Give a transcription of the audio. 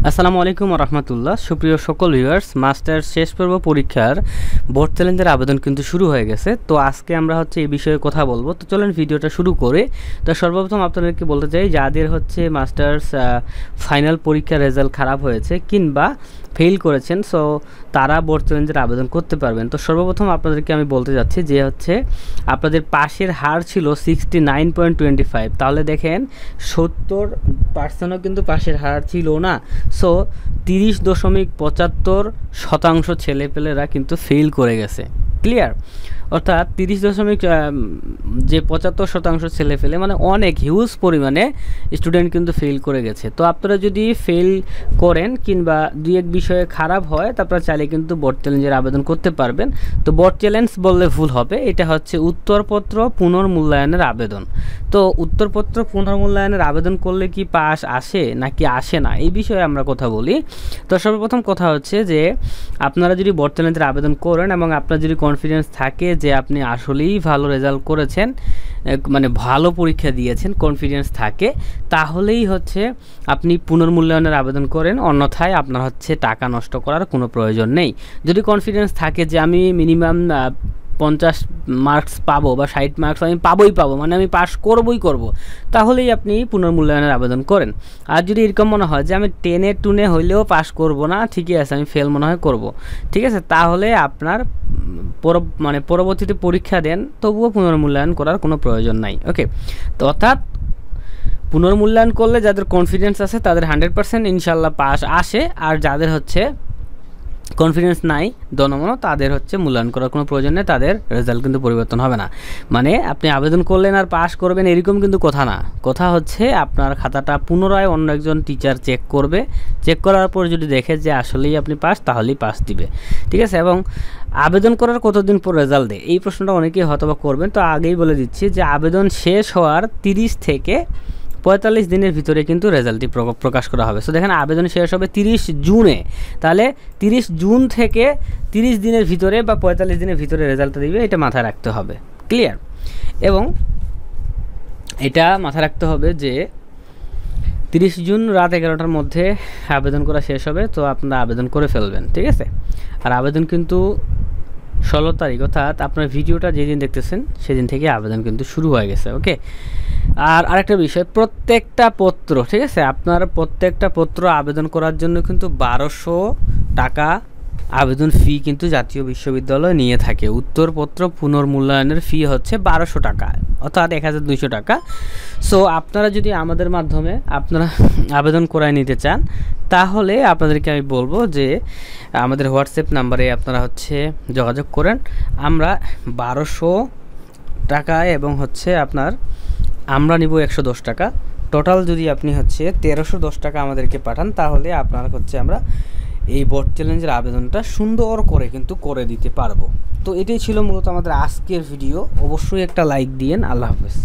আসসালামু আলাইকুম রহমতুল্লাহ। সুপ্রিয় সকল ভিউয়ার্স, মাস্টার্স শেষ পর্ব পরীক্ষার বোর্ড চ্যালেঞ্জের আবেদন কিন্তু শুরু হয়ে গেছে। তো আজকে আমরা এই বিষয়ে কথা বলবো। তো চলেন ভিডিওটা শুরু করে। তো সর্বপ্রথম আপনাদেরকে বলতে চাই, যাদের মাস্টার্স ফাইনাল পরীক্ষার রেজাল্ট খারাপ হয়েছে কিংবা ফেল করেছেন, সো তারা বোর্ড চ্যালেঞ্জের আবেদন করতে পারবেন। তো সর্বপ্রথম আপনাদেরকে আমি বলতে যাচ্ছি যে আপনাদের পাশের হার ছিল 69.25। তাহলে দেখেন 70%ও কিন্তু পাশের হার ছিল না। সো 30.75% ছেলেপেলেরা কিন্তু ফেল করে গেছে। ক্লিয়ার? অর্থাৎ 30.75% ছেলেপেলে মানে অনেক হিউজ পরিমাণে স্টুডেন্ট কিন্তু ফেল করে গেছে। তো আপনারা যদি ফেল করেন কিংবা দুই এক বিষয়ে খারাপ হয়, তারপরে চাইলে কিন্তু বোর্ড চ্যালেঞ্জের আবেদন করতে পারবেন। তো বোর্ড চ্যালেঞ্জ বললে ভুল হবে, এটা উত্তরপত্র পুনর্মূল্যায়নের আবেদন। তো উত্তরপত্র পুনর্মূল্যায়নের আবেদন করলে কি পাস আসে নাকি আসে না, এই বিষয়ে আমরা কথা বলি। তো সর্বপ্রথম কথা যে আপনারা যদি বোর্ড চ্যালেঞ্জের আবেদন করেন এবং আপনার যদি কনফিডেন্স থাকে যে আপনি আসলেই ভালো রেজাল্ট করেছেন, মানে ভালো পরীক্ষা দিয়েছেন, কনফিডেন্স থাকে, তাহলেই আপনি পুনর্মূল্যায়নের আবেদন করেন। অন্যথায় আপনার টাকা নষ্ট করার কোনো প্রয়োজন নেই। যদি কনফিডেন্স থাকে যে আমি মিনিমাম 50 মার্কস পাবো বা 60 মার্কস আমি পাবো, মানে আমি পাস করবই, তাহলেই আপনি পুনর্মূল্যায়নের আবেদন করেন। আর যদি এরকম মনে হয় যে আমি 10-2 হইলেও পাস করব না, ঠিকই আছে, আমি ফেল মনে হয় করব, ঠিক আছে, তাহলে আপনার পরবর্তীতে পরীক্ষা দেন, তবুও পুনর্মূল্যায়ন করার কোনো প্রয়োজন নাই। ওকে, তো অর্থাৎ পুনর্মূল্যায়ন করলে যাদের কনফিডেন্স আছে তাদের 100% ইনশাল্লাহ পাস আসে। আর যাদের কনফিডেন্স নাই দনমনো, তাদের মূল্যায়ন করার কোনো প্রয়োজন নেই, তাদের রেজাল্ট কিন্তু পরিবর্তন হবে না। মানে আপনি আবেদন করলেন আর পাস করবেন এরকম কিন্তু কথা না। কথা আপনার খাতাটা পুনরায় অন্য একজন টিচার চেক করবে। চেক করার পর যদি দেখে যে আসলেই আপনি পাস, তাহলেই পাস দিবে, ঠিক আছে। এবং আবেদন করার কতদিন পর রেজাল্ট দেয়, এই প্রশ্নটা অনেকেই হয়তোবা করবেন। তো আগেই বলে দিচ্ছি যে আবেদন শেষ হওয়ার 30 থেকে 45 দিনের ভিতরে কিন্তু রেজাল্টটি প্রকাশ করা হবে। সো দেখেন, আবেদন শেষ হবে 30 জুনে, তাহলে 30 জুন থেকে 30 দিনের ভিতরে বা 45 দিনের ভিতরে রেজাল্টটা দিবে, এটা মাথায় রাখতে হবে। ক্লিয়ার? এবং এটা মাথায় রাখতে হবে যে 30 জুন রাত 11টার মধ্যে আবেদন করা শেষ হবে। তো আপনারা আবেদন করে ফেলবেন, ঠিক আছে। আর আবেদন কিন্তু 16 তারিখ, অর্থাৎ আপনার ভিডিওটা যেদিন দেখতেছেন সেদিন থেকে আবেদন কিন্তু শুরু হয়ে গেছে। ওকে, আর আরেকটা বিষয়, প্রত্যেকটা পত্র, ঠিক আছে, আপনার প্রত্যেকটা পত্র আবেদন করার জন্য কিন্তু 1200 টাকা আবেদন ফি কিন্তু জাতীয় বিশ্ববিদ্যালয় নিয়ে থাকে। উত্তরপত্র পুনর্মূল্যায়নের ফি 1200 টাকা, অর্থাৎ 1200 টাকা। সো আপনারা যদি আমাদের মাধ্যমে আপনারা আবেদন করায় নিতে চান, তাহলে আপনাদেরকে আমি বলবো যে আমাদের হোয়াটসঅ্যাপ নাম্বারে আপনারা যোগাযোগ করেন। আমরা 1200 টাকায় এবং আমরা নিব 110 টাকা। টোটাল যদি আপনি 1310 টাকা আমাদেরকে পাঠান, তাহলে আপনার আমরা এই বোর্ড চ্যালেঞ্জের আবেদনটা সুন্দর করে কিন্তু করে দিতে পারবো। তো এটাই ছিল মূলত আমাদের আজকের ভিডিও। অবশ্যই একটা লাইক দিয়েন। আল্লাহ হাফেজ।